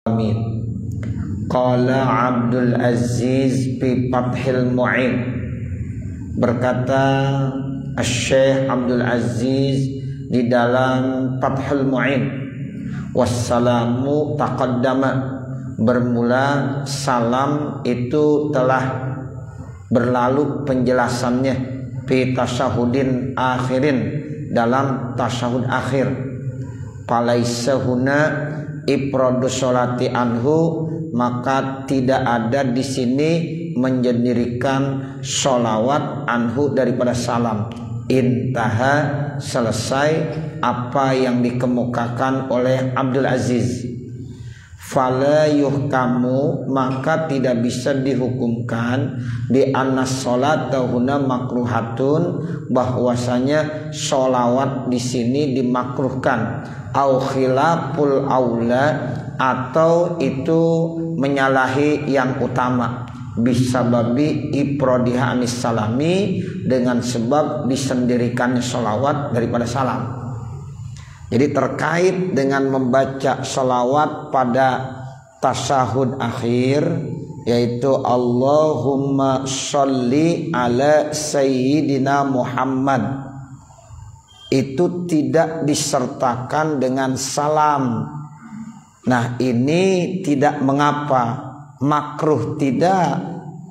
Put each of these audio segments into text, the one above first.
Amin. Qala Abdul Aziz fi Fathil Mu'in, berkata Syekh Abdul Aziz di dalam Fathul Mu'in, wassalamu taqaddama, bermula salam itu telah berlalu penjelasannya, fi tasyahudin akhirin, dalam tasyahud akhir. Falaisa huna ifradus sholati anhu, maka tidak ada di sini menjadikan sholawat anhu daripada salam. Intaha, selesai apa yang dikemukakan oleh Abdul Aziz. Fala yuhkamu, maka tidak bisa dihukumkan bi anna sholata huna makruhatun, bahwasanya sholawat di sini dimakruhkan, au khilaful aula, atau itu menyalahi yang utama, bisababi ifradiha anis salami, dengan sebab disendirikannya sholawat daripada salam. Jadi terkait dengan membaca sholawat pada tasyahud akhir, yaitu Allahumma sholli ala sayyidina Muhammad, itu tidak disertakan dengan salam. Nah, ini tidak mengapa, makruh tidak,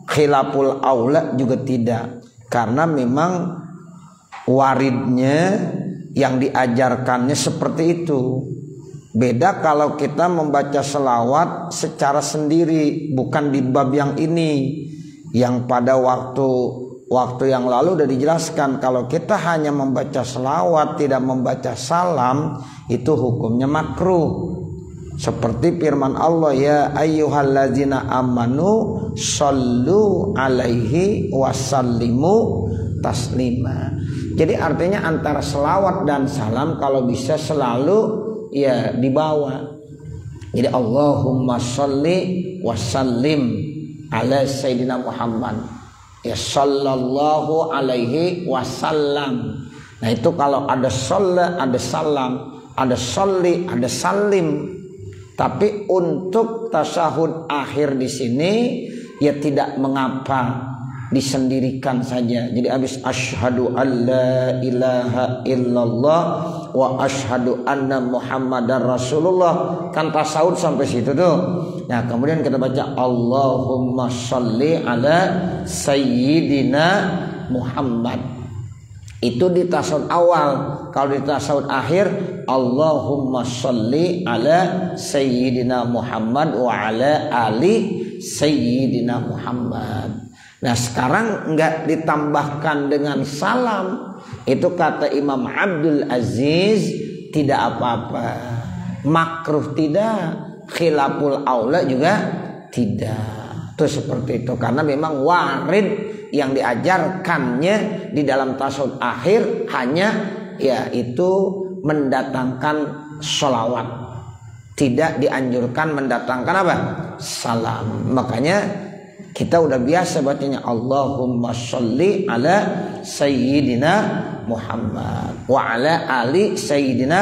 khilaful aula juga tidak, karena memang waridnya yang diajarkannya seperti itu. Beda kalau kita membaca selawat secara sendiri, bukan di bab yang ini, yang pada waktu yang lalu sudah dijelaskan, kalau kita hanya membaca selawat tidak membaca salam, itu hukumnya makruh. Seperti firman Allah, ya ayyuhalladzina amanu shollu alaihi wasallimu taslima. Jadi artinya antara selawat dan salam kalau bisa selalu ya dibawa. Jadi Allahumma sholli wasallim ala sayyidina Muhammad, ya sallallahu alaihi wasallam. Nah itu kalau ada sholla, ada salam, ada sholli, ada salim. Tapi untuk tasyahud akhir di sini ya tidak mengapa disendirikan saja. Jadi habis asyhadu alla ilaha illallah wa asyhadu anna muhammadar rasulullah, kan tasyahud sampai situ tuh. Nah kemudian kita baca Allahumma sholli ala sayyidina Muhammad. Itu di tasyahud awal. Kalau di tasyahud akhir Allahumma sholli ala sayyidina Muhammad wa ala ali sayyidina Muhammad. Nah sekarang enggak ditambahkan dengan salam. Itu kata Imam Abdul Aziz tidak apa-apa, makruh tidak, khilaful aula juga tidak. Itu seperti itu, karena memang warid yang diajarkannya di dalam tasyahud akhir hanya yaitu mendatangkan sholawat, tidak dianjurkan mendatangkan apa? Salam. Makanya kita udah biasa bacanya Allahumma sholli ala sayyidina Muhammad wa ala ali sayyidina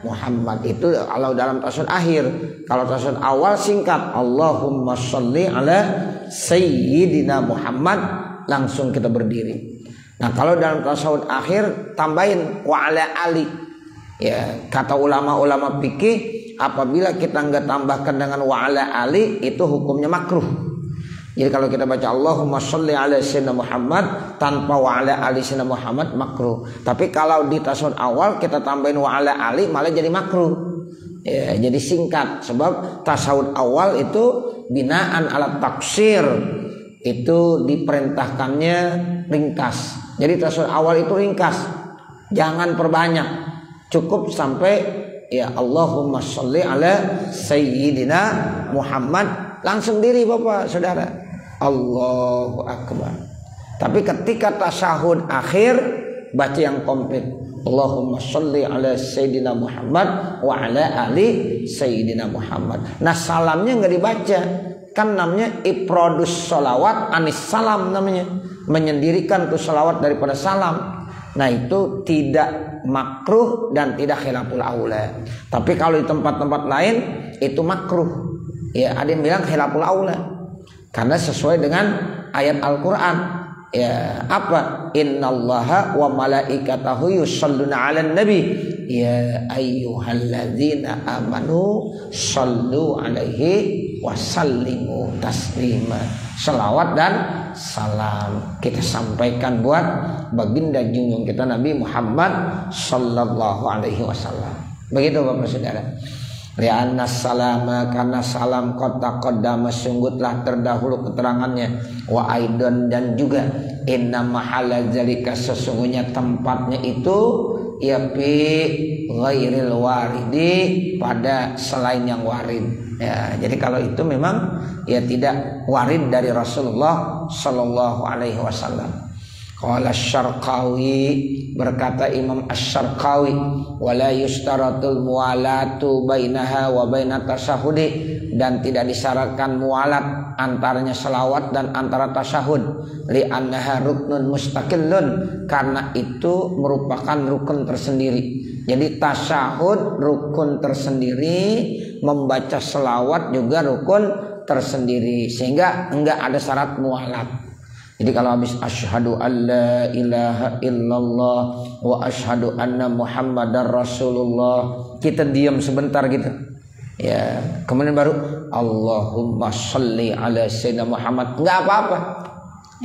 Muhammad. Itu kalau dalam tasyahud akhir. Kalau tasyahud awal singkat Allahumma sholli ala sayyidina Muhammad, langsung kita berdiri. Nah kalau dalam tasyahud akhir tambahin wa ala ali. Ya kata ulama-ulama fikih, apabila kita enggak tambahkan dengan wa ala ali, itu hukumnya makruh. Jadi kalau kita baca Allahumma sholli ala sayyidina Muhammad tanpa wa ala ali sayyidina Muhammad, makruh. Tapi kalau di tasyahud awal kita tambahin wa ala ali, malah jadi makruh. Ya, jadi singkat, sebab tasyahud awal itu binaan ala taksir, itu diperintahkannya ringkas. Jadi tasyahud awal itu ringkas, jangan perbanyak, cukup sampai ya Allahumma sholli ala sayyidina Muhammad, langsung diri Bapak Saudara, Allahu Akbar. Tapi ketika tasyahud akhir baca yang komplit, Allahumma sholli ala sayyidina Muhammad wa ala ali sayyidina Muhammad. Nah salamnya nggak dibaca, kan namanya ifradus sholawat anis salam, namanya menyendirikan tuh sholawat daripada salam. Nah itu tidak makruh dan tidak khilaful aula. Tapi kalau di tempat-tempat lain itu makruh. Ya, ada yang bilang khilaful aula. Karena sesuai dengan ayat Al-Qur'an. Ya, apa? Innallaha wa malaikatahu yusholluna 'alan nabi. Ya ayyuhalladzina amanu shallu 'alaihi wa sallimu taslima. Selawat dan salam kita sampaikan buat baginda junjungan kita Nabi Muhammad sallallahu alaihi wasallam. Begitu Bapak Saudara. Li'anna salama, karena salam qad taqaddama, sungguh telah terdahulu keterangannya. Wa aidan, dan juga inna mahalla zalika, sesungguhnya tempatnya itu ya fi ghairil waridi, pada selain yang warid. Ya, jadi kalau itu memang ya tidak warid dari Rasulullah sallallahu alaihi wasallam. Qala Asy-Syarqawi, berkata Imam Asy-Syarqawi, wala yustaratul muwalatu bainaha wa bainat tasyahudi, dan tidak disyaratkan mualat antaranya selawat dan antara tasyahud, li annaha ruknun mustaqillun, karena itu merupakan rukun tersendiri. Jadi tasyahud rukun tersendiri, membaca selawat juga rukun tersendiri, sehingga enggak ada syarat mualat. Jadi kalau habis asyhadu alla ilaha illallah wa asyhadu anna muhammadar rasulullah, kita diam sebentar gitu. Ya, kemudian baru Allahumma sholli ala sayyidina Muhammad, enggak apa-apa.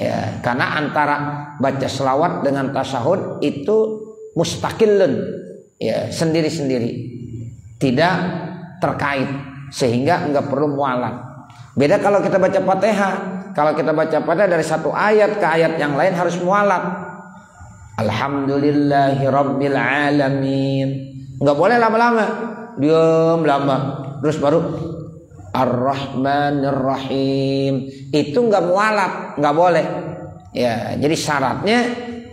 Ya, karena antara baca selawat dengan tasyahud itu mustaqillun, ya, sendiri-sendiri. Tidak terkait, sehingga enggak perlu mualat. Beda kalau kita baca Fatihah. Kalau kita baca Fatihah dari satu ayat ke ayat yang lain harus mualat. Alhamdulillahi rabbil alamin. Enggak boleh lama-lama. Diam lama. Terus baru Ar-Rahmanir Rahim. Itu enggak mualat, enggak boleh. Ya, jadi syaratnya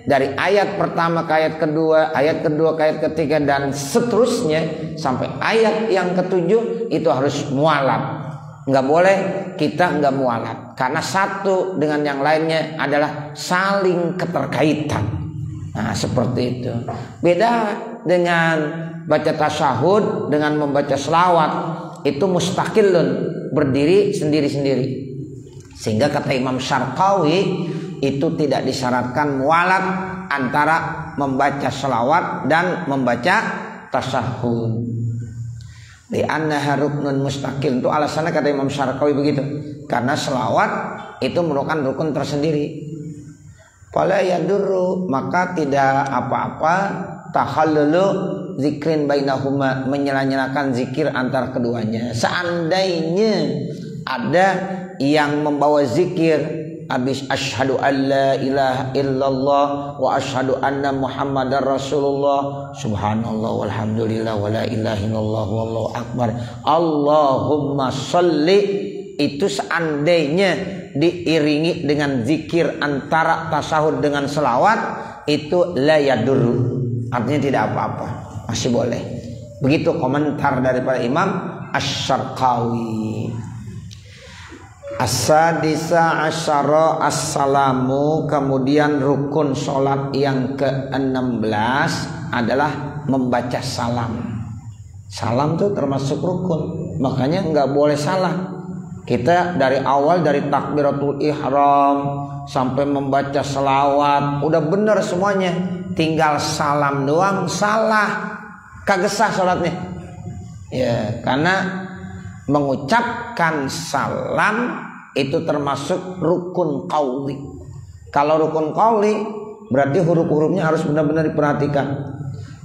dari ayat pertama ke ayat kedua, ayat kedua ke ayat ketiga, dan seterusnya sampai ayat yang ketujuh itu harus mualat. Enggak boleh kita enggak mualat, karena satu dengan yang lainnya adalah saling keterkaitan. Nah, seperti itu. Beda dengan baca tasyahud dengan membaca selawat, itu mustaqillun, berdiri sendiri-sendiri. Sehingga kata Imam Syarqawi, itu tidak disyaratkan mualat antara membaca selawat dan membaca tasyahud. Di annaha ruknun mustaqil, itu alasannya kata Imam Syarqawi begitu, karena selawat itu merupakan rukun tersendiri. Fala yadurru, maka tidak apa-apa takhallulu zikrin bainahuma, menyela-nyelakan zikir antar keduanya. Seandainya ada yang membawa zikir habis asyhadu alla ilaha illallah wa asyhadu anna muhammadar rasulullah, subhanallah walhamdulillah wala ilaha illallah wallahu akbar, Allahumma sholli, itu seandainya diiringi dengan zikir antara tasyahud dengan selawat, itu la yadurru, artinya tidak apa-apa, masih boleh. Begitu komentar daripada Imam Asy-Syarqawi. As-sadisa asyara as-salamu, kemudian rukun sholat yang ke-16 adalah membaca salam. Salam itu termasuk rukun, makanya nggak boleh salah. Kita dari awal, dari takbiratul ihram sampai membaca selawat udah bener semuanya, tinggal salam doang salah, kagak sah sholatnya. Ya, karena mengucapkan salam itu termasuk rukun qauli. Kalau rukun qauli berarti huruf-hurufnya harus benar-benar diperhatikan.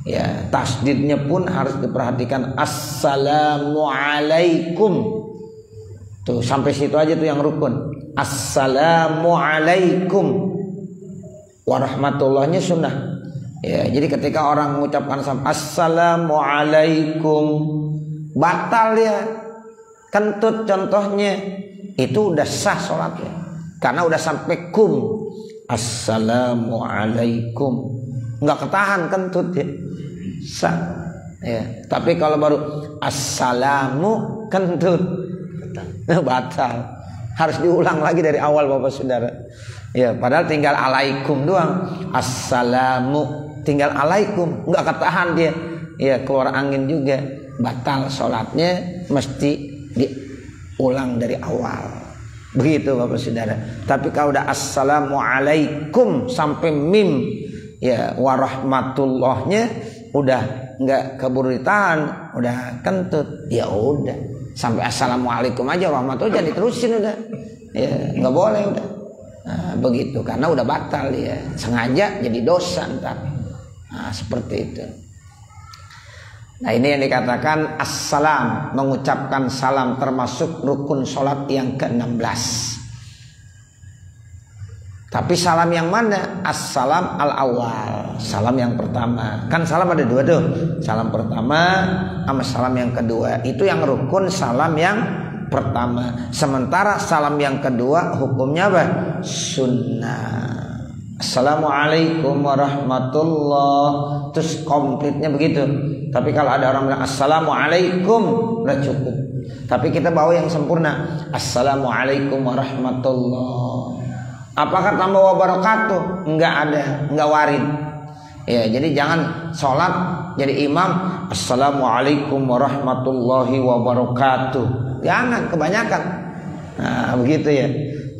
Ya, tasdidnya pun harus diperhatikan. Assalamualaikum. Tuh, sampai situ aja tuh yang rukun. Assalamualaikum. Warahmatullahnya sunnah. Ya, jadi ketika orang mengucapkan assalamualaikum, batal ya. Kentut contohnya. Itu udah sah sholatnya, karena udah sampai kum, assalamualaikum, nggak ketahan kentut ya, sah. Ya. Tapi kalau baru assalamu kentut, batal, harus diulang lagi dari awal Bapak Saudara. Ya, padahal tinggal alaikum doang, assalamu, tinggal alaikum, nggak ketahan dia, ya keluar angin juga, batal sholatnya, mesti ulang dari awal. Begitu Bapak Saudara. Tapi kalau udah assalamualaikum sampai mim ya warahmatullahnya udah nggak keburu ditahan, udah kentut, ya udah sampai assalamualaikum aja rahmatullah jadi terusin udah, ya nggak boleh udah. Nah, begitu karena udah batal ya, sengaja jadi dosa ntar. Nah, seperti itu. Nah ini yang dikatakan assalam, mengucapkan salam termasuk rukun sholat yang ke-16. Tapi salam yang mana? Assalam al-awwal, salam yang pertama. Kan salam ada dua tuh, salam pertama sama salam yang kedua. Itu yang rukun salam yang pertama. Sementara salam yang kedua hukumnya apa? Sunnah. Assalamualaikum warahmatullahi, terus komplitnya begitu. Tapi kalau ada orang bilang assalamualaikum udah cukup. Tapi kita bawa yang sempurna. Assalamualaikum warahmatullahi. Apakah tambah wabarakatuh? Enggak ada, enggak warid. Ya, jadi jangan sholat jadi imam assalamualaikum warahmatullahi wabarakatuh. Jangan kebanyakan. Nah, begitu ya.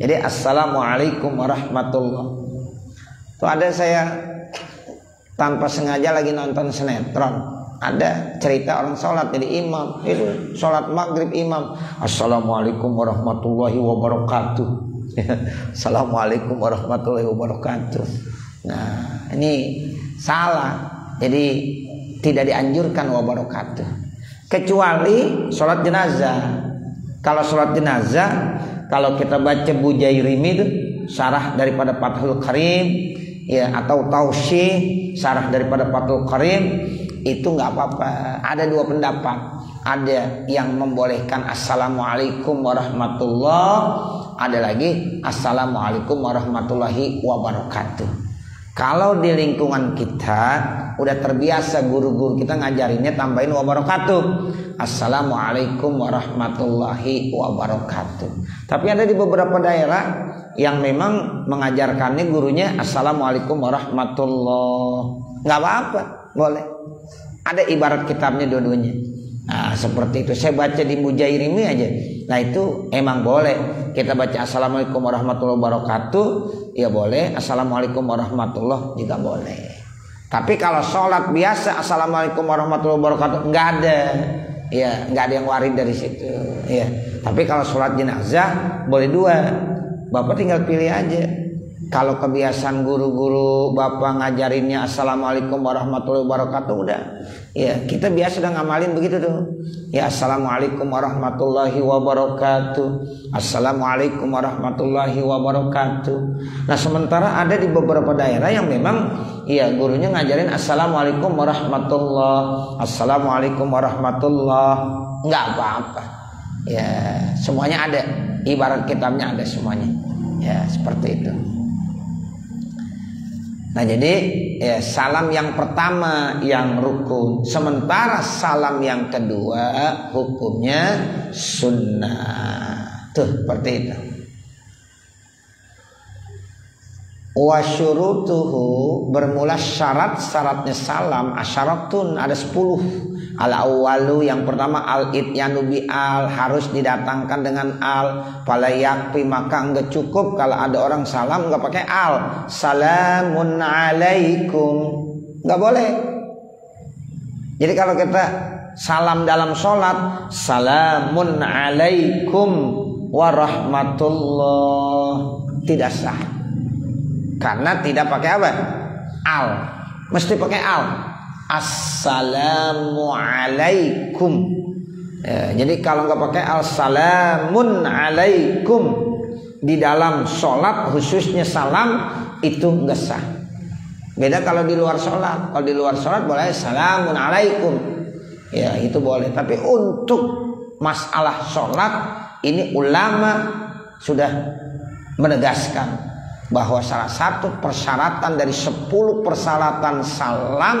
Jadi assalamualaikum warahmatullahi. Tuh ada saya tanpa sengaja lagi nonton sinetron. Ada cerita orang sholat jadi imam. Itu sholat maghrib imam. Assalamualaikum warahmatullahi wabarakatuh. Assalamualaikum warahmatullahi wabarakatuh. Nah ini salah. Jadi tidak dianjurkan wabarakatuh. Kecuali sholat jenazah. Kalau sholat jenazah, kalau kita baca Bujairimi itu syarah daripada Fathul Karim ya, atau Tausyih syarah daripada Fathul Karim, itu nggak apa-apa. Ada dua pendapat. Ada yang membolehkan assalamualaikum warahmatullahi, ada lagi assalamualaikum warahmatullahi wabarakatuh. Kalau di lingkungan kita udah terbiasa guru-guru kita ngajarinnya tambahin wabarakatuh, assalamualaikum warahmatullahi wabarakatuh. Tapi ada di beberapa daerah yang memang mengajarkannya gurunya assalamualaikum warahmatullahi, nggak apa-apa, boleh. Ada ibarat kitabnya dua-duanya. Nah seperti itu saya baca di Mujairimi aja. Nah itu emang boleh kita baca assalamualaikum warahmatullahi wabarakatuh, ya boleh. Assalamualaikum warahmatullahi juga boleh. Tapi kalau sholat biasa assalamualaikum warahmatullahi wabarakatuh nggak ada, ya nggak ada yang warid dari situ. Ya. Tapi kalau sholat jenazah boleh dua. Bapak tinggal pilih aja. Kalau kebiasaan guru-guru Bapak ngajarinnya assalamualaikum warahmatullahi wabarakatuh, udah ya kita biasa udah ngamalin begitu tuh ya, assalamualaikum warahmatullahi wabarakatuh, assalamualaikum warahmatullahi wabarakatuh. Nah sementara ada di beberapa daerah yang memang ya gurunya ngajarin assalamualaikum warahmatullahi, assalamualaikum warahmatullahi, nggak apa-apa ya, semuanya ada, ibarat kitabnya ada semuanya ya, seperti itu. Nah jadi ya, salam yang pertama yang rukun, sementara salam yang kedua hukumnya sunnah. Tuh seperti itu. Wa syurutuhu, bermula syarat-syaratnya salam asyaratun, ada 10. Al-awwalu, yang pertama al-ityanu bi al, harus didatangkan dengan al. Fala yakfi, maka enggak cukup kalau ada orang salam enggak pakai al. Salamun alaikum, enggak boleh. Jadi kalau kita salam dalam sholat, salamun alaikum warahmatullah, tidak sah. Karena tidak pakai apa? Al. Mesti pakai al. Assalamualaikum. Ya, jadi kalau nggak pakai assalamun alaikum di dalam sholat khususnya salam itu nggak sah. Beda kalau di luar sholat. Kalau di luar sholat boleh salamun alaikum. Ya itu boleh. Tapi untuk masalah sholat ini ulama sudah menegaskan bahwa salah satu persyaratan dari 10 persyaratan salam,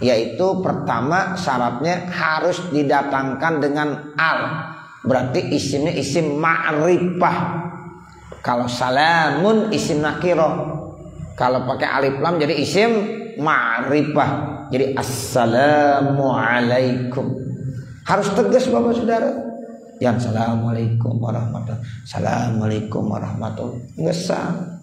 yaitu pertama syaratnya harus didatangkan dengan al, berarti isimnya isim ma'rifah. Kalau salamun isim nakirah, kalau pakai alif lam jadi isim ma'rifah, jadi assalamualaikum. Harus tegas Bapak Saudara. Jangan assalamualaikum warahmatullahi, assalamualaikum warahmatullahi, nggak sah.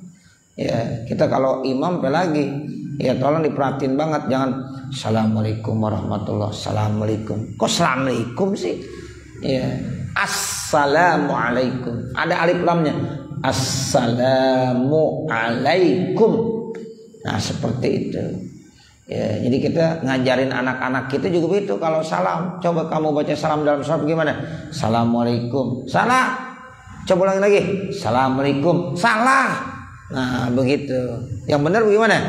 Ya, kita kalau imam lagi, ya tolong diperhatiin banget, jangan assalamualaikum warahmatullahi, assalamualaikum. Kok assalamualaikum sih? Ya, assalamualaikum. Ada alif lamnya. Assalamualaikum. Nah, seperti itu. Ya, jadi kita ngajarin anak-anak kita juga begitu kalau salam. Coba kamu baca salam dalam sholat gimana? Assalamualaikum. Salah. Coba ulangi lagi. Assalamualaikum. Salah. Nah, begitu. Yang benar bagaimana?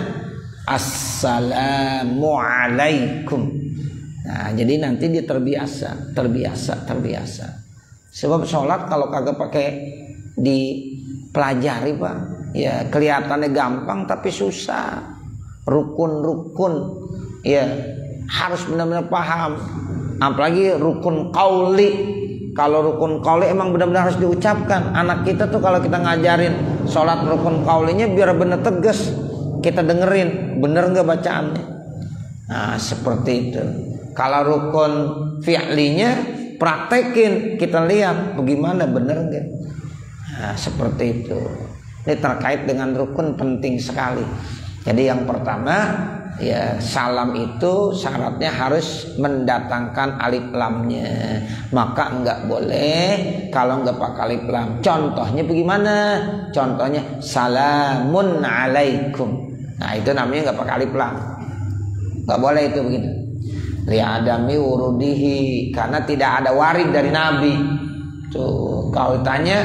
Assalamualaikum. Nah, jadi nanti dia terbiasa. Sebab sholat kalau kagak pakai dipelajari, Pak, ya kelihatannya gampang tapi susah. Rukun-rukun, ya harus benar-benar paham. Apalagi rukun qauli. Kalau rukun qauli emang benar-benar harus diucapkan. Anak kita tuh kalau kita ngajarin sholat rukun qaulinya biar benar tegas, kita dengerin bener nggak bacaannya. Nah, seperti itu. Kalau rukun fi'linya praktekin, kita lihat bagaimana bener nggak. Nah, seperti itu. Ini terkait dengan rukun penting sekali. Jadi yang pertama, ya salam itu syaratnya harus mendatangkan alif lamnya. Maka enggak boleh kalau enggak pakai alif lam. Contohnya bagaimana? Contohnya salamun alaikum. Nah, itu namanya enggak pakai alif lam. Enggak boleh itu begitu. Li'adami wurudihi, karena tidak ada warid dari Nabi. Tuh, kau tanya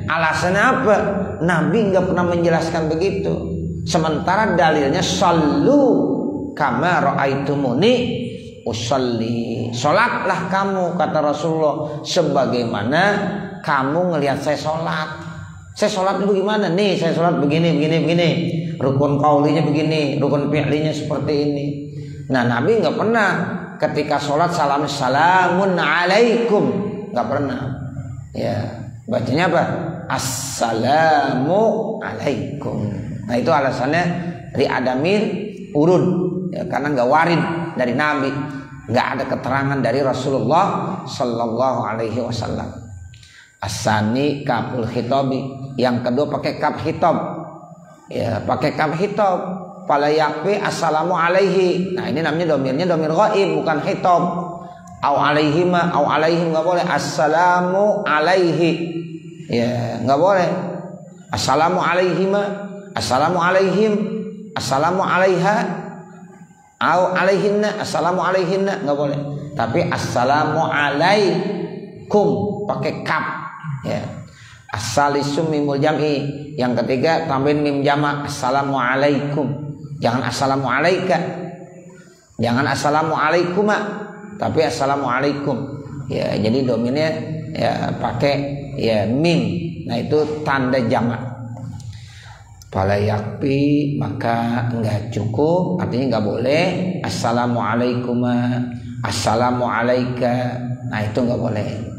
alasannya apa? Nabi enggak pernah menjelaskan begitu. Sementara dalilnya sallu kama ra'aitumuni usolli. Sholatlah kamu, kata Rasulullah, sebagaimana kamu ngelihat saya sholat. Saya sholat itu gimana? Nih saya sholat begini. Rukun qaulinya begini, rukun fi'linya seperti ini. Nah, Nabi nggak pernah ketika sholat salamun alaikum, nggak pernah. Ya, bacanya apa? Assalamu alaikum. Nah, itu alasannya ri'adamil urud, ya, karena nggak warid dari Nabi, nggak ada keterangan dari Rasulullah Sallallahu Alaihi Wasallam. Asani kapul khitobi, yang kedua pakai kap hitab, ya pakai kap hitab. Fala yakfi assalamu alaihi. Nah, ini namanya domirnya domir ghaib, bukan hitab. Au alaihima, au alaihim nggak boleh. Assalamu alaihi, ya nggak boleh. Assalamu alaihima, assalamu alaihim, assalamu alaiha, au alaihinna, assalamu alaihinna, nggak boleh. Tapi assalamu alaikum pakai kap, ya. As-salisu mimul jam'i, yang ketiga tambahin mim jama', assalamu alaikum. Jangan assalamu alaika, jangan assalamu alaikuma, tapi assalamu alaikum. Ya, jadi dominnya ya pakai ya mim. Nah, itu tanda jama'. Fala yakfi, maka enggak cukup, artinya enggak boleh assalamualaikum, assalamu alaika. Nah, itu enggak boleh.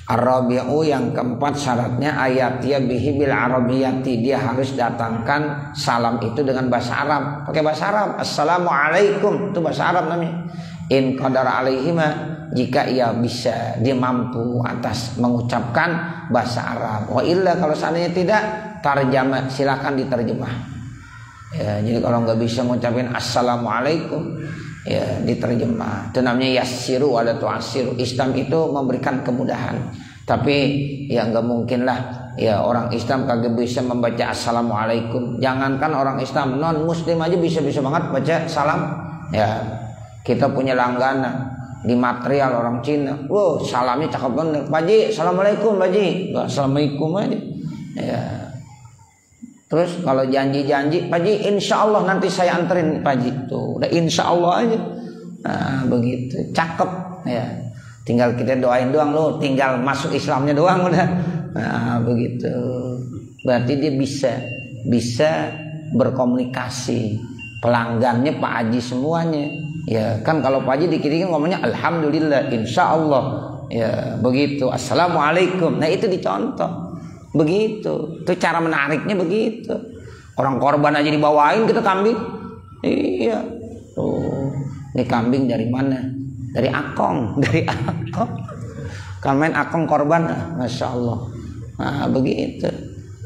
Ar-rabi'u, yang keempat syaratnya ayatnya bihi bil arabiyati, dia harus datangkan salam itu dengan bahasa Arab, pakai bahasa Arab. Assalamualaikum itu bahasa Arab namanya. In qadara alaihima, jika ia bisa, dia mampu atas mengucapkan bahasa Arab. Wa illa, kalau seandainya tidak, tarjamah, silakan diterjemah. Ya, jadi kalau nggak bisa ngucapin assalamualaikum, ya diterjemah. Itu namanya yassiru wala tu'assiru. Islam itu memberikan kemudahan. Tapi ya nggak mungkin lah ya orang Islam kagak bisa membaca assalamualaikum. Jangankan orang Islam, non Muslim aja bisa banget baca salam. Ya, kita punya langganan di material orang Cina. Wow, salamnya cakep bener. Pak Ji, assalamualaikum Pak Ji. Assalamualaikum aja. Ya. Terus kalau janji-janji, Pak Ji, insya Allah nanti saya anterin Pak Ji. Tuh, udah insya Allah aja. Nah, begitu, cakep ya. Tinggal kita doain doang, lo tinggal masuk Islamnya doang udah. Nah, begitu. Berarti dia bisa berkomunikasi. Pelanggannya Pak Haji semuanya. Ya kan, kalau Pak Haji dikit-dikit ngomongnya alhamdulillah, insya Allah. Ya begitu. Assalamualaikum. Nah, itu dicontoh. Begitu. Itu cara menariknya begitu. Orang korban aja dibawain kita kambing. Iya. Tuh. Ini kambing dari mana? Dari Akong. Kalau main akun korban, masya Allah. Nah begitu,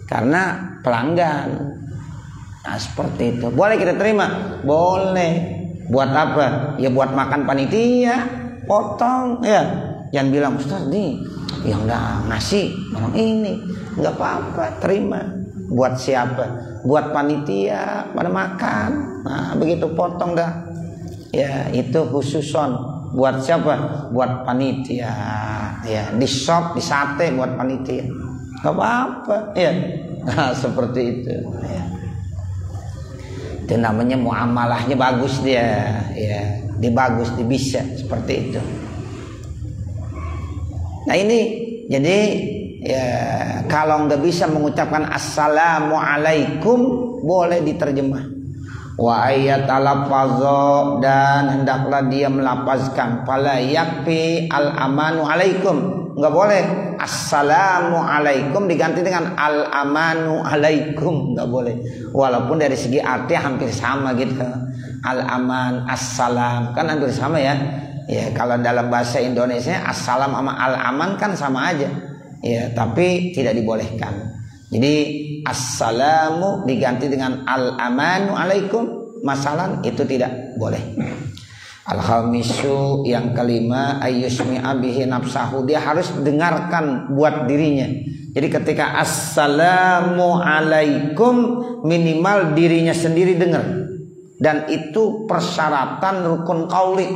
karena pelanggan. Nah seperti itu. Boleh kita terima? Boleh. Buat apa? Ya buat makan panitia, potong ya. Jangan bilang Ustaz nih yang udah ngasih orang ini, nggak apa-apa, terima. Buat siapa? Buat panitia pada makan. Nah begitu potong dah. Ya itu khususon. Buat siapa? Buat panitia. Ya di shop, di sate buat panitia. Nggak apa-apa. Ya. Nah seperti itu. Ya. Itu namanya muamalahnya bagus dia. Ya, dia bagus, dia bisa seperti itu. Nah ini jadi ya kalau nggak bisa mengucapkan assalamualaikum boleh diterjemah. Wa ayatalaffazo, dan hendaklah dia melafazkan fala yakfi al amanu alaikum. Nggak boleh assalamu alaikum diganti dengan al amanu alaikum, nggak boleh. Walaupun dari segi arti hampir sama gitu. Al aman, assalam kan hampir sama ya. Ya kalau dalam bahasa Indonesia assalam sama al aman kan sama aja. Ya tapi tidak dibolehkan. Jadi assalamu diganti dengan al amanu alaikum, masalah itu tidak boleh. Al-khamisu, yang kelima, ayyusmi'a bihi nafsahu, dia harus dengarkan buat dirinya. Jadi ketika assalamu alaikum minimal dirinya sendiri dengar. Dan itu persyaratan rukun qauli.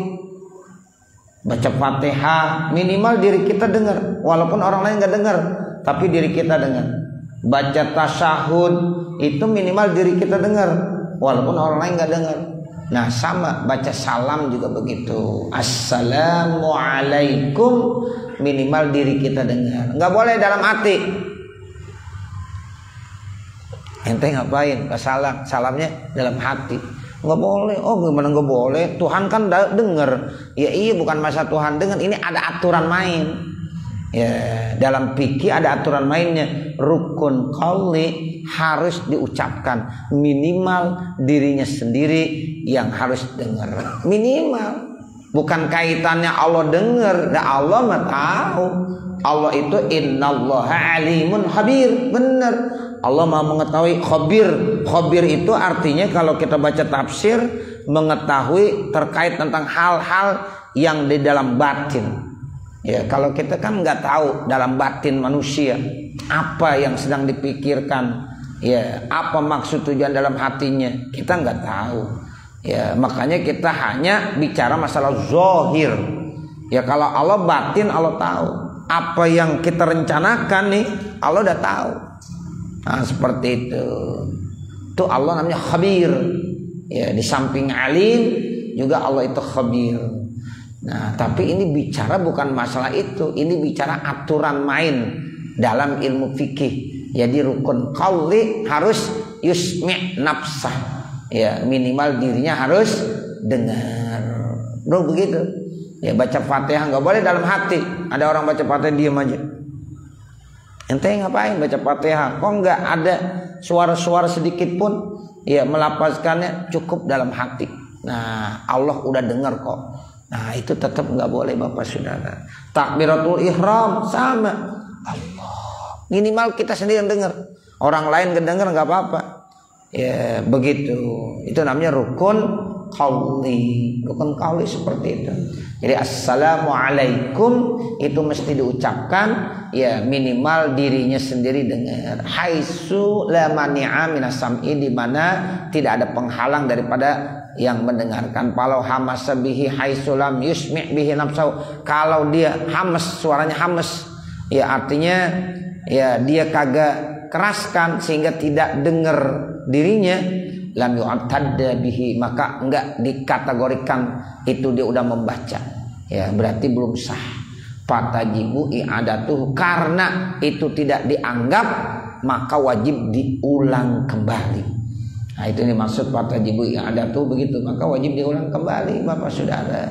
Baca Fatihah minimal diri kita dengar, walaupun orang lain nggak dengar, tapi diri kita dengar. Baca tasyahud itu minimal diri kita dengar, walaupun orang lain nggak dengar. Nah sama baca salam juga begitu. Assalamualaikum minimal diri kita dengar. Nggak boleh dalam hati. Ente ngapain? Salam, salamnya dalam hati. Nggak boleh. Oh gimana nggak boleh? Tuhan kan dengar. Ya iya bukan masa Tuhan dengar. Ini ada aturan main. Ya dalam fikih ada aturan mainnya. Rukun qauli harus diucapkan, minimal dirinya sendiri yang harus dengar, minimal. Bukan kaitannya Allah dengar, nah Allah mah tahu. Allah itu innallaha alimun khabir, benar. Allah Maha mengetahui, khabir. Khabir itu artinya kalau kita baca tafsir, mengetahui terkait tentang hal-hal yang di dalam batin. Ya kalau kita kan nggak tahu dalam batin manusia apa yang sedang dipikirkan, ya apa maksud tujuan dalam hatinya, kita nggak tahu. Ya makanya kita hanya bicara masalah zahir. Ya kalau Allah batin, Allah tahu apa yang kita rencanakan nih, Allah udah tahu. Nah seperti itu. Itu Allah namanya khabir. Ya di samping alim juga Allah itu khabir. Nah tapi ini bicara bukan masalah itu, ini bicara aturan main dalam ilmu fikih. Jadi rukun qauli harus yusmi' nafsah, ya minimal dirinya harus dengar. Bro begitu. Ya baca Fatihah nggak boleh dalam hati. Ada orang baca Fatihah diam aja. Ente ngapain baca Fatihah? Kok nggak ada suara-suara sedikit pun? Ya melafazkannya cukup dalam hati. Nah Allah udah dengar kok. Nah itu tetap nggak boleh Bapak Saudara. Takbiratul ihram sama Allah. Minimal kita sendiri yang dengar. Orang lain nggak dengar nggak apa-apa. Ya begitu. Itu namanya rukun qauli. Rukun qauli seperti itu. Jadi assalamualaikum itu mesti diucapkan ya minimal dirinya sendiri dengar. Haitsu la mani'a minas sam'i, di mana tidak ada penghalang daripada yang mendengarkan. Kalau hamasa bihi haitsu lam yusmi' bihi nafsahu, kalau dia hamas, suaranya hamas, ya artinya ya dia kagak keraskan sehingga tidak dengar dirinya, lam yu'tadda bihi, maka enggak dikategorikan itu dia udah membaca, ya berarti belum sah. Fatajibu i'adatuhu, karena itu tidak dianggap maka wajib diulang kembali. Nah itu ini maksud fatajibu i'adatuhu begitu, maka wajib diulang kembali Bapak Saudara.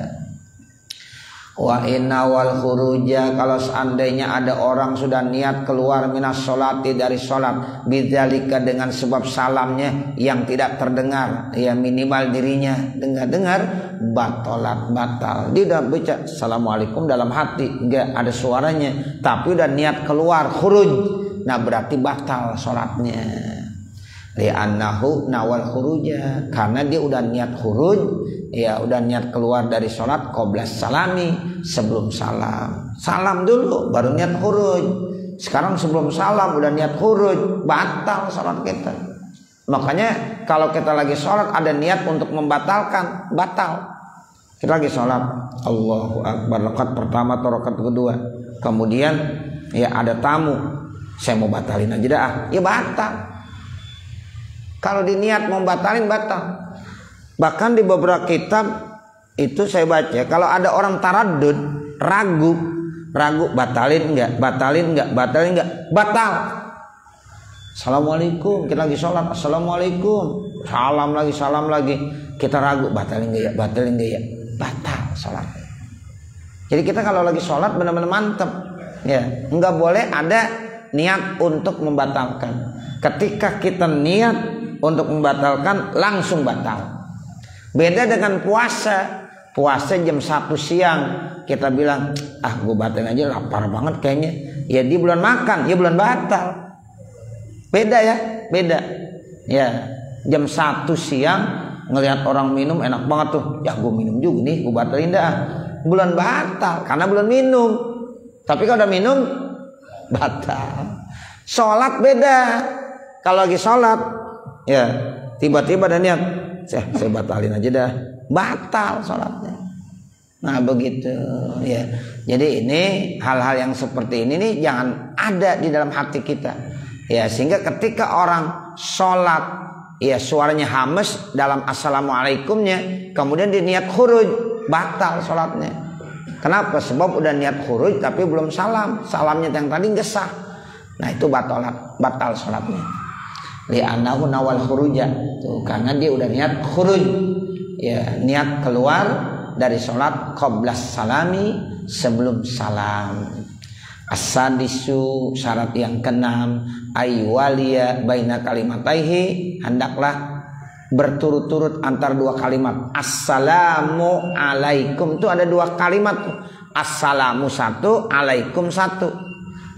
Wa inna wal khuruja, kalau seandainya ada orang sudah niat keluar minas sholati, dari sholat, bidzalika, dengan sebab salamnya yang tidak terdengar, ya minimal dirinya dengar, batal. Dia udah baca assalamualaikum dalam hati, enggak ada suaranya, tapi udah niat keluar khuruj, nah berarti batal sholatnya. Li'annahu nawal khuruja, karena dia udah niat khuruj, ya udah niat keluar dari sholat qoblas salami, sebelum salam dulu baru niat khuruj. Sekarang sebelum salam udah niat khuruj, batal sholat kita. Makanya kalau kita lagi sholat ada niat untuk membatalkan, batal. Kita lagi sholat Allahu Akbar, rakaat pertama atau rakaat kedua, kemudian ya ada tamu, saya mau batalin aja dah, ya batal. Kalau diniat membatalin, batal. Bahkan di beberapa kitab itu saya baca, kalau ada orang taraddud, ragu, batal. Assalamualaikum, kita lagi sholat, assalamualaikum, salam lagi, kita ragu, batalin enggak ya, batal sholatnya. Jadi kita kalau lagi sholat benar-benar mantep, ya, nggak boleh ada niat untuk membatalkan. Ketika kita niat untuk membatalkan, langsung batal. Beda dengan puasa jam 1 siang kita bilang, gue batalin aja, lapar banget kayaknya, ya di bulan makan, ya bulan batal. Beda ya, jam 1 siang ngelihat orang minum enak banget tuh, ya gue minum juga nih, gue batalin dah, bulan batal karena bulan minum. Tapi kalau udah minum, batal. Sholat beda, kalau lagi sholat, ya tiba-tiba ada niat, saya batalin aja dah, batal sholatnya. Nah begitu ya. Jadi ini hal-hal yang seperti ini nih jangan ada di dalam hati kita, ya, sehingga ketika orang sholat, ya suaranya hames dalam assalamualaikumnya, kemudian dia niat khuruj, batal sholatnya. Kenapa? Sebab udah niat khuruj tapi belum salamnya yang tadi nggak sah. Nah itu batal sholatnya. Li'annahu nawal khuruja, tuh, karena dia udah niat khuruj, ya niat keluar dari sholat qoblas salami, sebelum salam. As-sadisu, syarat yang keenam, aywaliya baina kalimataihi, hendaklah berturut-turut antar dua kalimat. Assalamu alaikum, itu ada dua kalimat, assalamu satu, alaikum satu.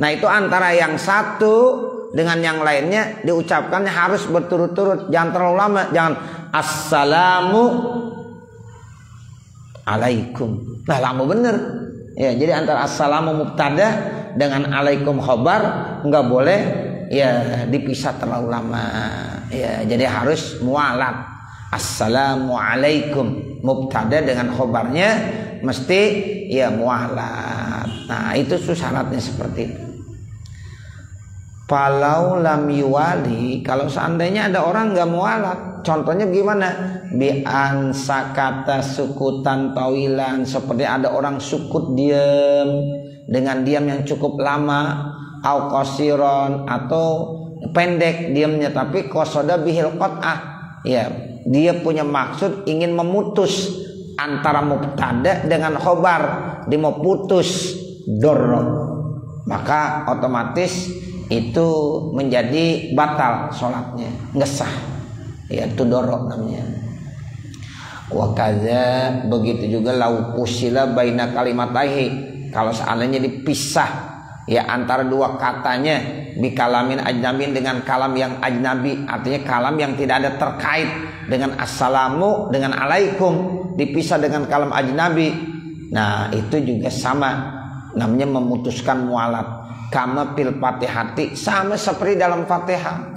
Nah itu antara yang satu dengan yang lainnya diucapkannya harus berturut-turut, jangan terlalu lama, jangan assalamu alaikum, nah lama bener ya. Jadi antara assalamu mubtada dengan alaikum khobar nggak boleh ya dipisah terlalu lama ya, jadi harus mualat. Assalamu alaikum mubtada dengan khobarnya mesti ya mualat. Nah itu syaratnya seperti itu. Falau lam yuwali, kalau seandainya ada orang nggak mualat, contohnya gimana? Bi'an sakata sukutan tawilan, seperti ada orang sukut diam dengan diam yang cukup lama, au qasiron, atau pendek diamnya tapi qasoda bihil qat'ah, ya dia punya maksud ingin memutus antara mubtada dengan khobar, dia mau putus dorok, maka otomatis itu menjadi batal sholatnya, nggak sah, ya itu dorok namanya. Wakaza, begitu juga lau usila baina kalimataihi, kalau seandainya dipisah ya antara dua katanya, bikalamin ajnabin, dengan kalam yang ajnabi, artinya kalam yang tidak ada terkait dengan assalamu dengan alaikum, dipisah dengan kalam ajnabi, nah itu juga sama, namanya memutuskan mualat. Kama fil fatihati, sama seperti dalam fatihah.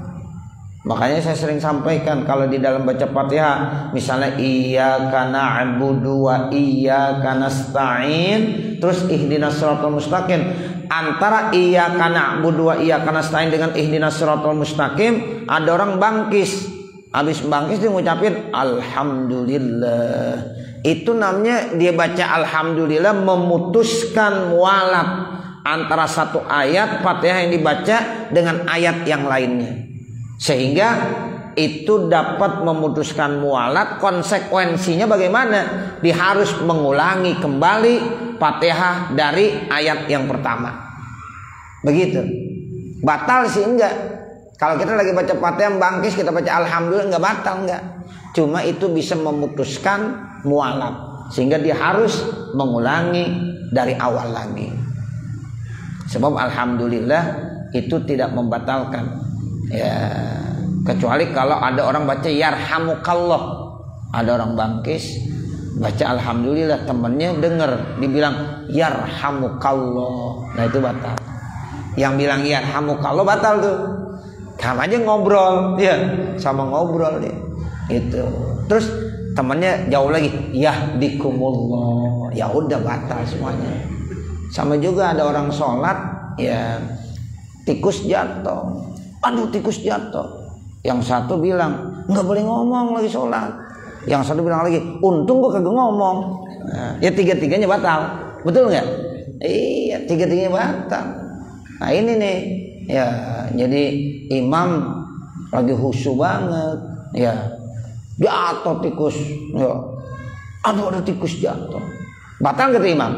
Makanya saya sering sampaikan kalau di dalam baca fatihah, misalnya iyyaka na'budu wa iyyaka nasta'in, terus ihdinas siratal mustaqim, antara iyyaka na'budu wa iyyaka nasta'in dengan ihdinas siratal mustaqim ada orang bangkis. Habis bangkis dia ngucapin alhamdulillah. Itu namanya dia baca alhamdulillah, memutuskan mualat antara satu ayat Fatihah yang dibaca dengan ayat yang lainnya, sehingga itu dapat memutuskan mualat. Konsekuensinya bagaimana? Dia harus mengulangi kembali Fatihah dari ayat yang pertama. Begitu. Batal sih enggak. Kalau kita lagi baca Fatihah bangkis, kita baca alhamdulillah, enggak batal, enggak. Cuma itu bisa memutuskan mualat, sehingga dia harus mengulangi dari awal lagi. Sebab alhamdulillah itu tidak membatalkan. Ya, kecuali kalau ada orang baca yarhamukallah, ada orang bangkis baca alhamdulillah, temennya dengar dibilang yarhamukallah, nah itu batal. Yang bilang yarhamukallah batal tuh. Kamu aja ngobrol, ya sama ngobrol dia. Itu. Terus temannya jauh lagi, yahdikumullah, ya udah batal semuanya. Sama juga ada orang sholat, ya tikus jatuh, aduh tikus jatuh. Yang satu bilang nggak boleh ngomong lagi sholat. Yang satu bilang lagi, untung gua kagak ngomong. Nah, ya tiga-tiganya batal, betul nggak? Iya, tiga-tiganya batal. Nah ini nih, ya jadi imam lagi khusyuk banget, ya jatuh tikus, ya aduh ada tikus jatuh, batal kata imam?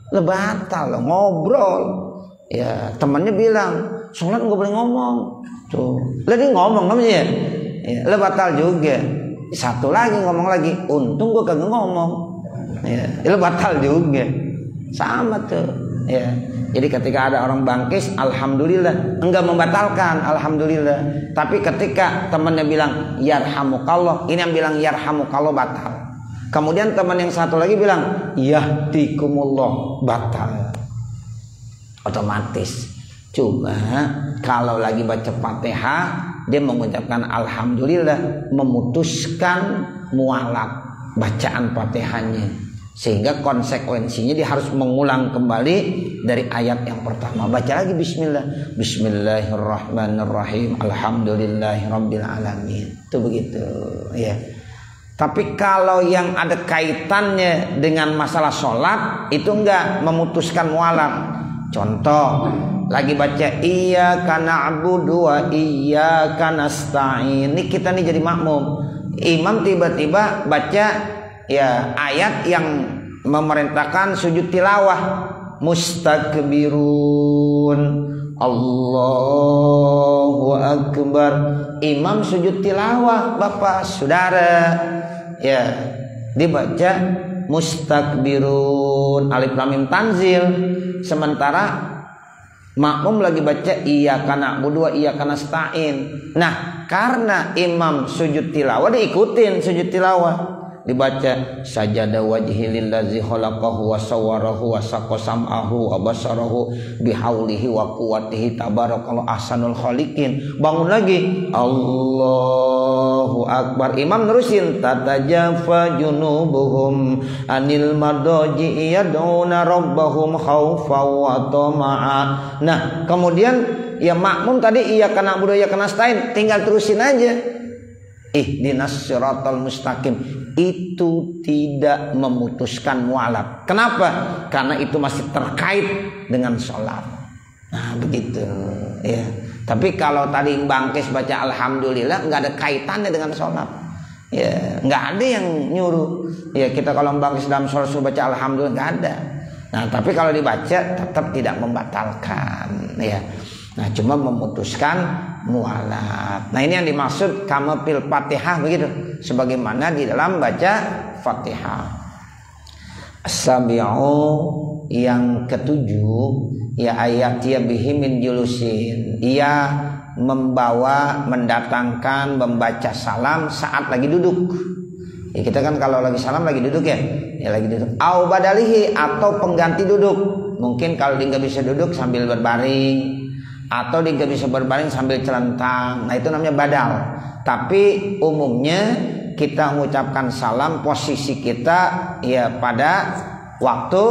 Lah batal, ngobrol. Ya temannya bilang sholat nggak boleh ngomong, tuh, lah dia ngomong namanya, ya, lah batal juga. Satu lagi ngomong lagi, untung gua kagak ngomong, ya, lah batal juga, sama tuh, ya. Jadi ketika ada orang bangkis, alhamdulillah, enggak membatalkan, alhamdulillah. Tapi ketika temannya bilang yarhamukallah, ini yang bilang yarhamukallah batal. Kemudian teman yang satu lagi bilang yahdikumullah, batal. Otomatis. Cuma kalau lagi baca Fatihah, dia mengucapkan alhamdulillah, memutuskan mualat bacaan Fatihahnya. Sehingga konsekuensinya dia harus mengulang kembali dari ayat yang pertama. Baca lagi bismillah. Bismillahirrahmanirrahim. Alhamdulillahirabbil alamin. Itu begitu, ya. Tapi kalau yang ada kaitannya dengan masalah sholat, itu enggak memutuskan mualat. Contoh, lagi baca iyyaka na'budu wa iyyaka nasta'in. Ini kita nih jadi makmum. Imam tiba-tiba baca ya ayat yang memerintahkan sujud tilawah, mustakbirun Allahu akbar. Imam sujud tilawah, Bapak Saudara, ya dibaca mustakbirun alif lam mim tanzil, sementara makmum lagi baca iyyaka na'budu wa iyyaka nasta'in. Nah, karena imam sujud tilawah diikutin sujud tilawah. Dibaca sajada wajhi lillazi khalaqahu wa sawwarahu wa saqasam'ahu wa basarahu bihaulihi wa quwwatihi tabarakallahu ahsanul khaliqin. Bangun lagi Allahu akbar. Imam nerusin tatajafa junubuhum anil madaji yad'una rabbahum khaufan wa tama'a. Nah, kemudian ya makmum tadi iyyaka na'budu wa iyyaka nasta'in, tinggal terusin aja ihdinas siratal mustaqim. Itu tidak memutuskan mualaf. Kenapa? Karena itu masih terkait dengan sholat. Nah begitu, ya. Tapi kalau tadi bangkis baca alhamdulillah, nggak ada kaitannya dengan sholat, ya, nggak ada yang nyuruh. Ya kita kalau bangkis dalam sholat suruh baca alhamdulillah, nggak ada. Nah tapi kalau dibaca tetap tidak membatalkan, ya. Nah cuma memutuskan mualat. Nah ini yang dimaksud kama fil Fatihah, begitu, sebagaimana di dalam baca Fatihah. As-sabi'u yang ketujuh, ya ayat ya bihi min julusin, ia membawa, mendatangkan, membaca salam saat lagi duduk. Ya kita kan kalau lagi salam lagi duduk, ya lagi duduk. Au badalihi, atau pengganti duduk. Mungkin kalau dia nggak bisa duduk sambil berbaring, atau dia nggak bisa berbaring sambil celentang, nah itu namanya badal. Tapi umumnya kita mengucapkan salam posisi kita ya pada waktu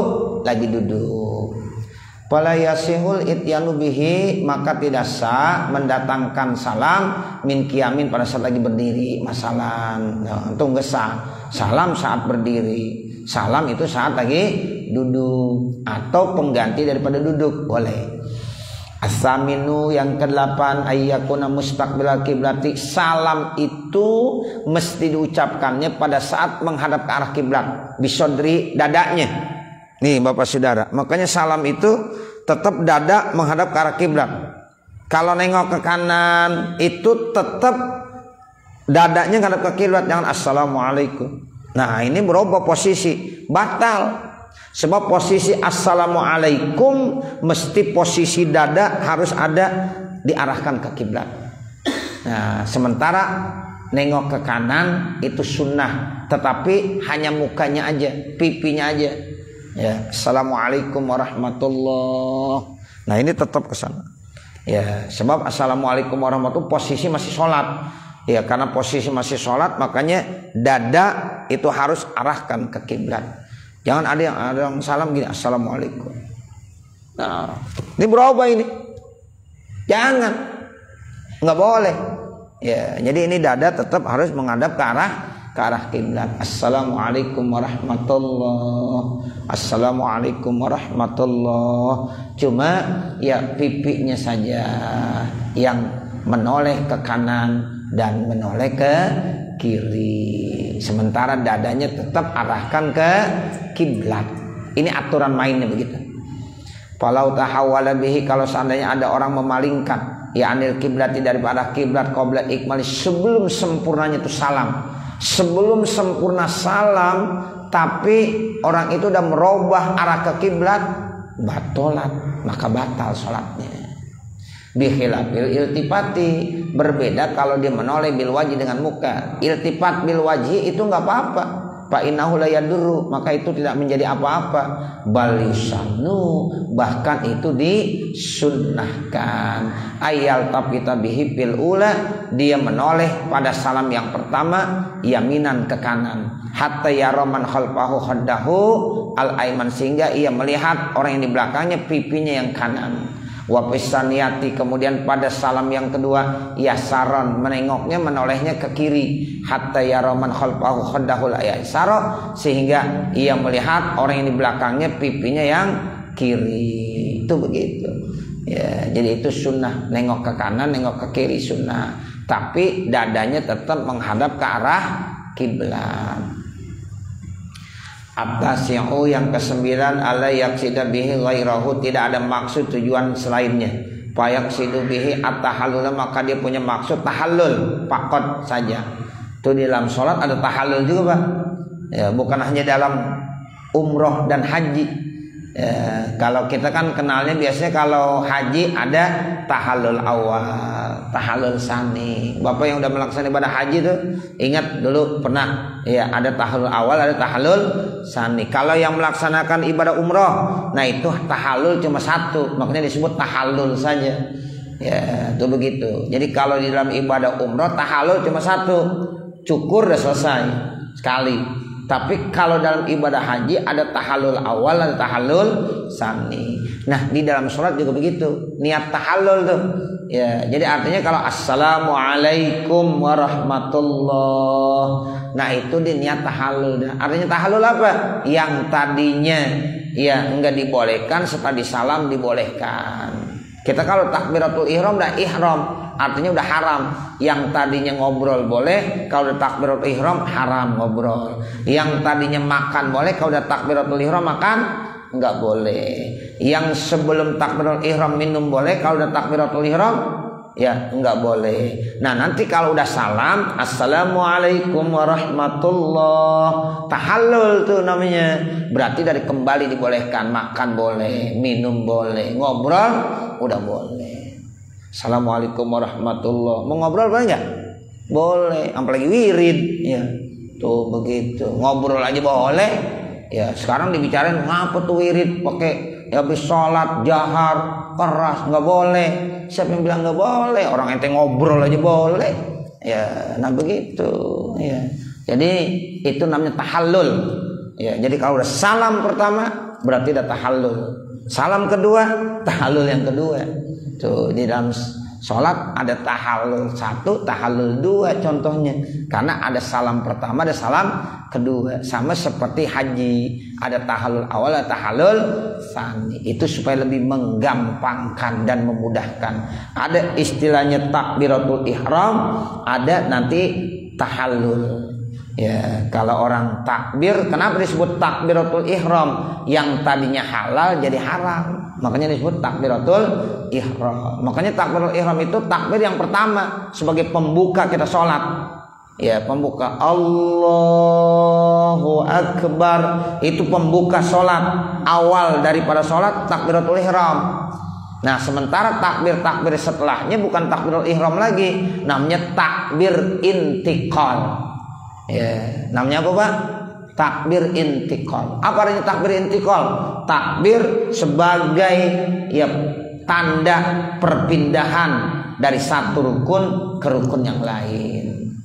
lagi duduk. Fala yasihul ityanu bihi, maka tidak sah mendatangkan salam min qiyamin pada saat lagi berdiri. Masalan, nah, itu nggak sah. Salam saat berdiri, salam itu saat lagi duduk, atau pengganti daripada duduk boleh. As-saminu yang ke-8 ayyakuna mustaqbilal kiblati, salam itu mesti diucapkannya pada saat menghadap ke arah kiblat, bisodri, dadanya. Nih Bapak Saudara, makanya salam itu tetap dada menghadap ke arah kiblat. Kalau nengok ke kanan itu tetap dadanya menghadap ke kiblat, jangan assalamualaikum. Nah ini berubah posisi, batal. Sebab posisi assalamualaikum mesti posisi dada harus ada diarahkan ke kiblat. Nah, sementara nengok ke kanan itu sunnah, tetapi hanya mukanya aja, pipinya aja. Ya, assalamualaikum warahmatullah. Nah ini tetap ke sana. Ya, sebab assalamualaikum warahmatullah posisi masih sholat. Ya, karena posisi masih sholat makanya dada itu harus arahkan ke kiblat. Jangan ada yang salam gini, assalamualaikum. Nah, ini berubah ini. Jangan, nggak boleh. Ya, jadi ini dada tetap harus menghadap ke arah kiblat. Assalamualaikum warahmatullah. Assalamualaikum warahmatullah. Cuma ya pipinya saja yang menoleh ke kanan dan menoleh ke kiri. Sementara dadanya tetap arahkan ke kiblat. Ini aturan mainnya begitu. Falau tahawwala bihi, kalau seandainya ada orang memalingkan ya anil kiblat daripada kiblat qabla ikmali, sebelum sempurnanya itu salam. Sebelum sempurna salam tapi orang itu udah merubah arah ke kiblat, batolat, maka batal salatnya. Bikhilafil iltifati, berbeda kalau dia menoleh bil wajhi dengan muka. Iltifat bil wajhi itu nggak apa-apa. Fa innahu la yadurru, maka itu tidak menjadi apa-apa. Bal yusannu, bahkan itu disunnahkan. Ayal tapita bihi fil ula, dia menoleh pada salam yang pertama yaminan ke kanan. Hatta yaraman khalfahu khaddahu al aiman, sehingga ia melihat orang yang di belakangnya pipinya yang kanan. Wa pisaniyati, kemudian pada salam yang kedua yasaron, menengoknya menolehnya ke kiri. Hatta yaraman khalfahu khaddahul ayasaro, sehingga ia melihat orang yang di belakangnya pipinya yang kiri. Itu begitu ya, jadi itu sunnah, nengok ke kanan nengok ke kiri sunnah, tapi dadanya tetap menghadap ke arah kiblat. At-tasi'u yang ke-9 ala yaqsida bihi ghairahu, tidak ada maksud tujuan selainnya. Fa yaqsidu bihi at-tahallul, maka dia punya maksud tahallul fakot saja. Itu di dalam salat ada tahallul juga, Pak. Ya, bukan hanya dalam umroh dan haji. Ya, kalau kita kan kenalnya biasanya kalau haji ada tahallul awal, tahallul sani. Bapak yang udah melaksanakan ibadah haji tuh ingat dulu pernah ya, ada tahallul awal, ada tahallul sani. Kalau yang melaksanakan ibadah umroh, nah itu tahallul cuma satu, makanya disebut tahallul saja. Ya, itu begitu. Jadi kalau di dalam ibadah umroh tahallul cuma satu, cukur udah selesai sekali. Tapi kalau dalam ibadah haji ada tahallul awal, ada tahallul sani. Nah di dalam sholat juga begitu, niat tahallul tuh. Ya, jadi artinya kalau assalamualaikum warahmatullah, nah itu dia niat tahallul. Artinya tahallul apa? Yang tadinya ya enggak dibolehkan, setelah disalam dibolehkan. Kita kalau takbiratul ihram udah ihram, artinya udah haram. Yang tadinya ngobrol boleh, kalau udah takbiratul ihram haram ngobrol. Yang tadinya makan boleh, kalau udah takbiratul ihram makan enggak boleh. Yang sebelum takbiratul ihram minum boleh, kalau udah takbiratul ihram ya enggak boleh. Nah nanti kalau udah salam assalamualaikum warahmatullah, tahallul tuh namanya. Berarti dari kembali dibolehkan, makan boleh, minum boleh, ngobrol udah boleh. Assalamualaikum warahmatullah, mau ngobrol boleh nggak? Boleh, apalagi wirid ya tuh begitu, ngobrol aja boleh ya. Sekarang dibicarain ngapa tuh wirid pakai ya habis sholat jahar keras, nggak boleh. Siapa yang bilang nggak boleh? Orang ente ngobrol aja boleh ya. Nah begitu ya, jadi itu namanya tahallul ya. Jadi kalau udah salam pertama berarti udah tahallul, salam kedua tahallul yang kedua tuh. Di dalam Sholat ada tahallul 1, tahallul 2 contohnya. Karena ada salam pertama, ada salam kedua. Sama seperti haji, ada tahallul awal, ada tahallul tsani. Itu supaya lebih menggampangkan dan memudahkan. Ada istilahnya takbiratul ihram, ada nanti tahallul. Ya, kalau orang takbir, kenapa disebut takbiratul ihram? Yang tadinya halal jadi haram. Makanya disebut takbiratul ihram. Makanya takbiratul ihram itu takbir yang pertama sebagai pembuka kita sholat. Ya, pembuka Allahu Akbar, itu pembuka sholat. Awal daripada sholat takbiratul ihram. Nah, sementara takbir-takbir setelahnya bukan takbiratul ihram lagi, namanya takbir intiqal. Ya, namanya apa Pak? Takbir intiqal. Apa artinya takbir intiqal? Takbir sebagai ya tanda perpindahan dari satu rukun ke rukun yang lain.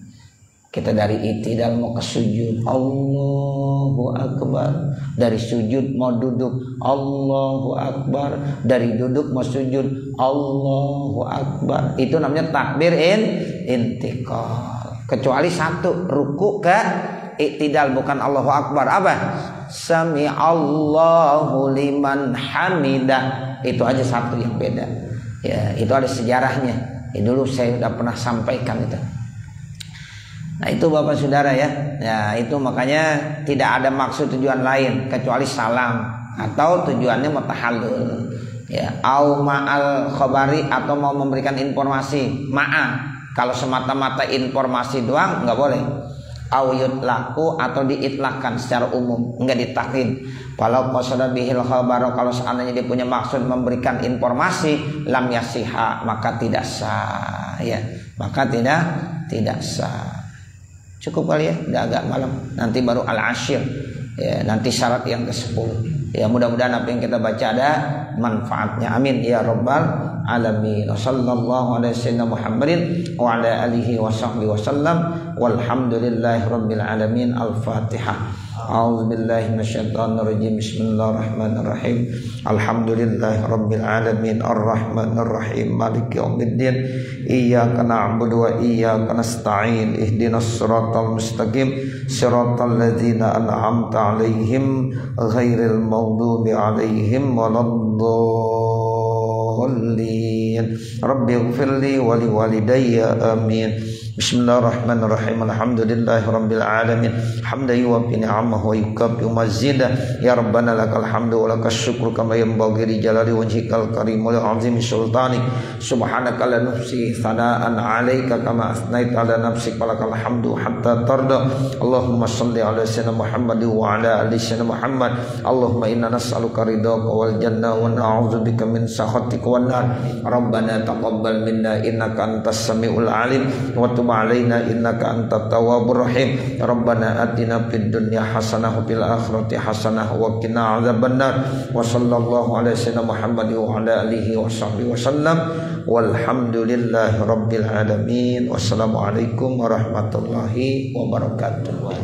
Kita dari i'tidal mau ke sujud, Allahu Akbar. Dari sujud mau duduk, Allahu Akbar. Dari duduk mau sujud, Allahu Akbar. Itu namanya takbir intiqal. Kecuali satu, ruku ke i'tidal, bukan Allahu Akbar. Apa? Sami Allahu liman hamidah. Itu aja satu yang beda. Ya, itu ada sejarahnya. Ya, dulu saya sudah pernah sampaikan itu. Nah, itu Bapak Saudara ya. Ya, itu makanya tidak ada maksud tujuan lain kecuali salam atau tujuannya mutahallul. Ya, au ma'al khabari, atau mau memberikan informasi. Ma'a. Kalau semata-mata informasi doang nggak boleh. Au yutlaku, atau diitlakkan secara umum, enggak ditaklid. Kalau qasada bihil khabar, kalau seandainya dia punya maksud memberikan informasi, lam yasiha, maka tidak sah ya. Maka tidak sah. Cukup kali ya, udah agak malam. Nanti baru al-ashir. Ya, nanti syarat yang ke-10. Ya, mudah-mudahan apa yang kita baca ada manfaatnya. Amin ya rabbal alamin. Wassallallahu ala sayyidina Muhammadin wa ala alihi wa sahbihi wasallam. Walhamdulillahi rabbil alamin. Al-Fatihah. A'udzu billahi minasyaitonir rajim. Bismillahirrahmanirrahim. Alhamdulillahi rabbil alamin. Arrahmanir rahim. Maliki yaumiddin. Iyyaka na'budu wa iyyaka nasta'in. Ihdinas siratal mustaqim. Siratal ladzina an'amta 'alaihim ghairil maghdubi 'alaihim waladdallin. Rabbighfirli wa liwalidayya amin. Bismillahirrahmanirrahim. Alhamdulillahi rabbil alamin. Hamdan yuwaffi ni'amahu wa yukafi mazidah. Ya Rabbana lakal hamdu wa lakas syukru kama yanbaghi li jalali wajhikal karim wa azimi sultanik. Subhanaka la nuhsi thana'an 'alaika kama asnaita 'ala nafsik wa lakal hamdu hatta tarda. Allahumma shalli 'ala sayyidina Muhammad wa 'ala ali sayyidina Muhammad. Allahumma inna nas'aluka ridhaka wal jannah wa na'udzubika min sakhatika wan nar. Rabbana taqabbal minna innaka antas samiul alim wa tub alaina innaka antat tawwabur rahim. Rabbana atina fid dunya hasanah wa fil akhirati hasanah wa qina adzabannar. Wa sallallahu ala sayyidina Muhammad wa ala alihi wa sahbihi wasallam. Walhamdulillahi rabbil alamin. Wassalamualaikum warahmatullahi wabarakatuh.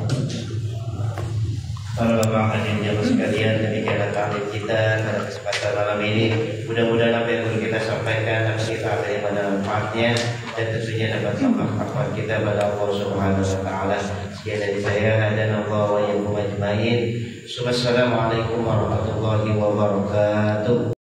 Para ulama hadirin jamaah sekalian, demikianlah taklim kita pada kesempatan malam ini. Mudah-mudahan apa yang perlu kita sampaikan dapat kita ambil pada manfaatnya dan tentunya dapat memperkuat kita pada Allah Subhanahu wa taala. Sekian dari saya, dan Allah wa iyyakum ajmain. Wassalamualaikum warahmatullahi wabarakatuh.